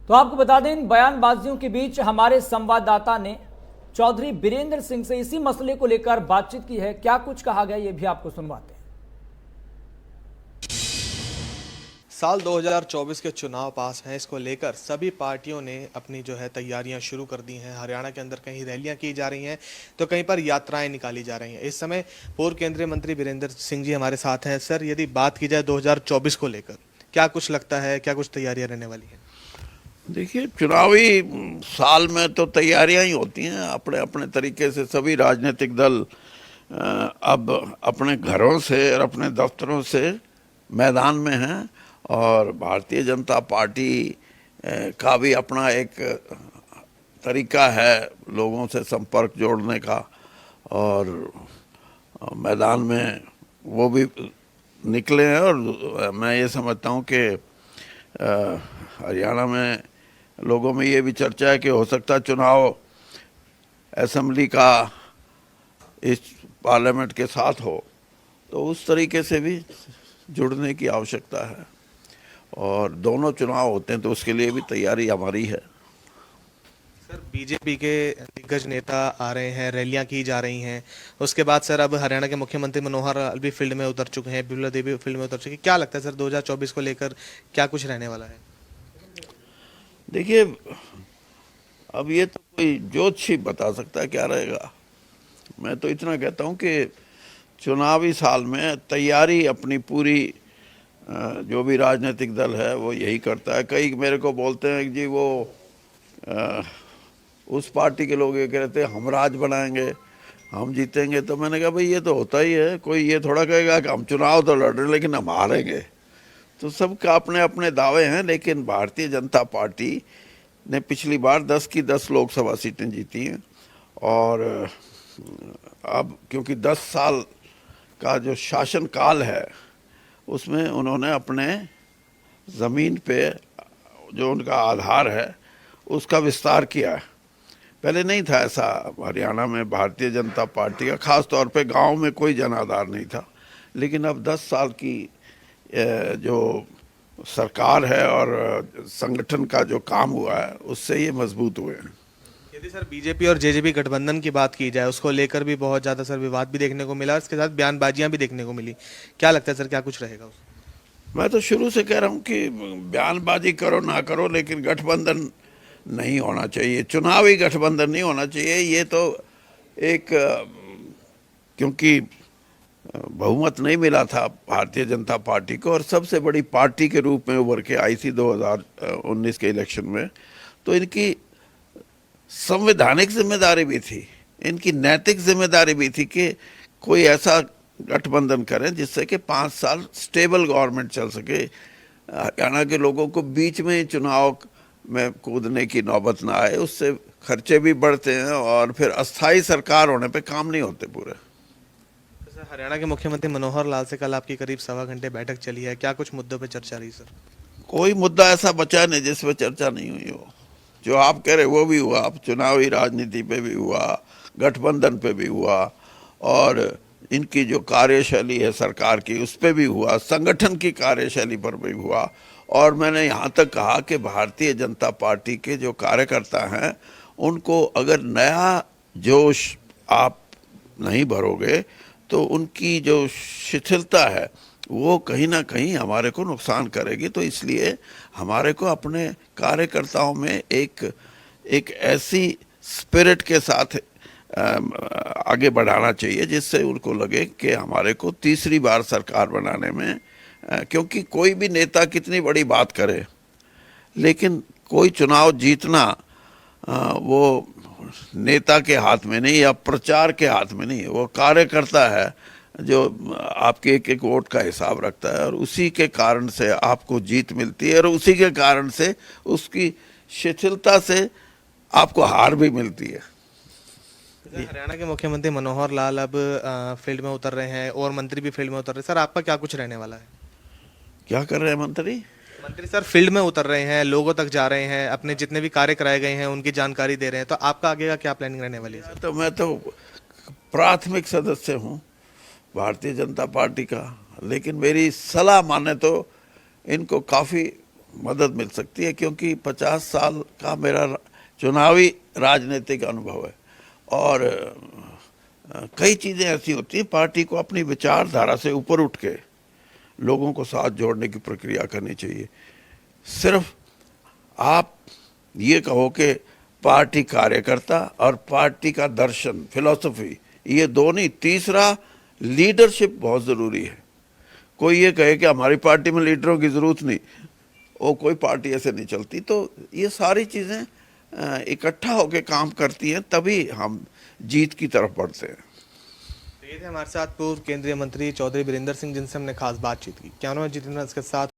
तो आपको बता दें, इन बयानबाजियों के बीच हमारे संवाददाता ने चौधरी बीरेंद्र सिंह से इसी मसले को लेकर बातचीत की है। क्या कुछ कहा गया ये भी आपको सुनवाते हैं। साल 2024 के चुनाव पास हैं, इसको लेकर सभी पार्टियों ने अपनी जो है तैयारियां शुरू कर दी हैं। हरियाणा के अंदर कहीं रैलियां की जा रही हैं तो कहीं पर यात्राएं निकाली जा रही हैं। इस समय पूर्व केंद्रीय मंत्री बीरेंद्र सिंह जी हमारे साथ हैं। सर, यदि बात की जाए 2024 को लेकर, क्या कुछ लगता है, क्या कुछ तैयारियां रहने वाली हैं? देखिए, चुनावी साल में तो तैयारियां ही होती हैं अपने अपने तरीके से। सभी राजनीतिक दल अब अपने घरों से और अपने दफ्तरों से मैदान में हैं और भारतीय जनता पार्टी का भी अपना एक तरीका है लोगों से संपर्क जोड़ने का, और मैदान में वो भी निकले हैं। और मैं ये समझता हूँ कि हरियाणा में लोगों में ये भी चर्चा है कि हो सकता है चुनाव असेंबली का इस पार्लियामेंट के साथ हो, तो उस तरीके से भी जुड़ने की आवश्यकता है। और दोनों चुनाव होते हैं तो उसके लिए भी तैयारी हमारी है। सर, बीजेपी के दिग्गज नेता आ रहे हैं, रैलियां की जा रही हैं। उसके बाद सर अब हरियाणा के मुख्यमंत्री मनोहर लाल भी फील्ड में उतर चुके हैं, बिमला देवी फील्ड में उतर चुकी है। क्या लगता है सर, 2024 को लेकर क्या कुछ रहने वाला है? देखिए, अब ये तो कोई ज्योतिषी बता सकता है क्या रहेगा। मैं तो इतना कहता हूँ कि चुनावी साल में तैयारी अपनी पूरी जो भी राजनीतिक दल है वो यही करता है। कई मेरे को बोलते हैं कि जी वो उस पार्टी के लोग ये कहते हैं हम राज बनाएंगे, हम जीतेंगे। तो मैंने कहा भाई ये तो होता ही है, कोई ये थोड़ा कहेगा कि हम चुनाव तो लड़ रहे हैं लेकिन हम हारेंगे। तो सबका अपने अपने दावे हैं, लेकिन भारतीय जनता पार्टी ने पिछली बार 10 की 10 लोकसभा सीटें जीती हैं। और अब क्योंकि 10 साल का जो शासन काल है उसमें उन्होंने अपने ज़मीन पे जो उनका आधार है उसका विस्तार किया है। पहले नहीं था ऐसा हरियाणा में भारतीय जनता पार्टी का, ख़ास तौर पे गांव में कोई जन आधार नहीं था। लेकिन अब 10 साल की जो सरकार है और संगठन का जो काम हुआ है उससे ये मजबूत हुए हैं। यदि सर बीजेपी और जेजेपी गठबंधन की बात की जाए, उसको लेकर भी बहुत ज़्यादा सर विवाद भी देखने को मिला, इसके साथ बयानबाजियां भी देखने को मिली। क्या लगता है सर, क्या कुछ रहेगा उसमें? मैं तो शुरू से कह रहा हूँ कि बयानबाजी करो ना करो, लेकिन गठबंधन नहीं होना चाहिए, चुनावी गठबंधन नहीं होना चाहिए। ये तो एक क्योंकि बहुमत नहीं मिला था भारतीय जनता पार्टी को और सबसे बड़ी पार्टी के रूप में उभर के आई थी 2019 के इलेक्शन में, तो इनकी संवैधानिक जिम्मेदारी भी थी, इनकी नैतिक जिम्मेदारी भी थी कि कोई ऐसा गठबंधन करें जिससे कि 5 साल स्टेबल गवर्नमेंट चल सके। हरियाणा के लोगों को बीच में चुनाव में कूदने की नौबत ना आए, उससे खर्चे भी बढ़ते हैं और फिर अस्थाई सरकार होने पे काम नहीं होते पूरे। हरियाणा के मुख्यमंत्री मनोहर लाल से कल आपकी करीब 1.25 घंटे बैठक चली है, क्या कुछ मुद्दों पे चर्चा रही सर? कोई मुद्दा ऐसा बचा नहीं जिसपे चर्चा नहीं हुई हो। जो आप कह रहे वो भी हुआ, चुनावी राजनीति पे भी हुआ, गठबंधन पे भी हुआ, और इनकी जो कार्यशैली है सरकार की उस पर भी हुआ, संगठन की कार्यशैली पर भी हुआ। और मैंने यहाँ तक कहा कि भारतीय जनता पार्टी के जो कार्यकर्ता हैं उनको अगर नया जोश आप नहीं भरोगे तो उनकी जो शिथिलता है वो कहीं ना कहीं हमारे को नुकसान करेगी। तो इसलिए हमारे को अपने कार्यकर्ताओं में एक ऐसी स्पिरिट के साथ आगे बढ़ाना चाहिए जिससे उनको लगे कि हमारे को तीसरी बार सरकार बनाने में, क्योंकि कोई भी नेता कितनी बड़ी बात करे लेकिन कोई चुनाव जीतना वो नेता के हाथ में नहीं या प्रचार के हाथ में नहीं, वो कार्यकर्ता है जो आपके एक एक वोट का हिसाब रखता है और उसी के कारण से आपको जीत मिलती है और उसी के कारण से उसकी शिथिलता से आपको हार भी मिलती है। हरियाणा के मुख्यमंत्री मनोहर लाल अब फील्ड में उतर रहे हैं और मंत्री भी फील्ड में उतर रहे हैं। सर, आपका क्या कुछ रहने वाला है? क्या कर रहे हैं मंत्री? मंत्री सर फील्ड में उतर रहे हैं, लोगों तक जा रहे हैं, अपने जितने भी कार्य कराए गए हैं उनकी जानकारी दे रहे हैं। तो आपका आगे का क्या प्लानिंग रहने वाली है? तो मैं तो प्राथमिक सदस्य हूँ भारतीय जनता पार्टी का, लेकिन मेरी सलाह माने तो इनको काफ़ी मदद मिल सकती है, क्योंकि 50 साल का मेरा चुनावी राजनीतिक अनुभव है और कई चीज़ें ऐसी होती हैं, पार्टी को अपनी विचारधारा से ऊपर उठ के लोगों को साथ जोड़ने की प्रक्रिया करनी चाहिए। सिर्फ आप ये कहो कि पार्टी कार्यकर्ता और पार्टी का दर्शन, फिलॉसफी, ये दो नहीं, तीसरा लीडरशिप बहुत ज़रूरी है। कोई ये कहे कि हमारी पार्टी में लीडरों की ज़रूरत नहीं, वो कोई पार्टी ऐसे नहीं चलती। तो ये सारी चीज़ें इकट्ठा होकर काम करती हैं, तभी हम जीत की तरफ बढ़ते हैं। ये थे हमारे साथ पूर्व केंद्रीय मंत्री चौधरी बीरेंद्र सिंह, जिनसे हमने खास बातचीत की। कैमरामैन जितेंद्र के साथ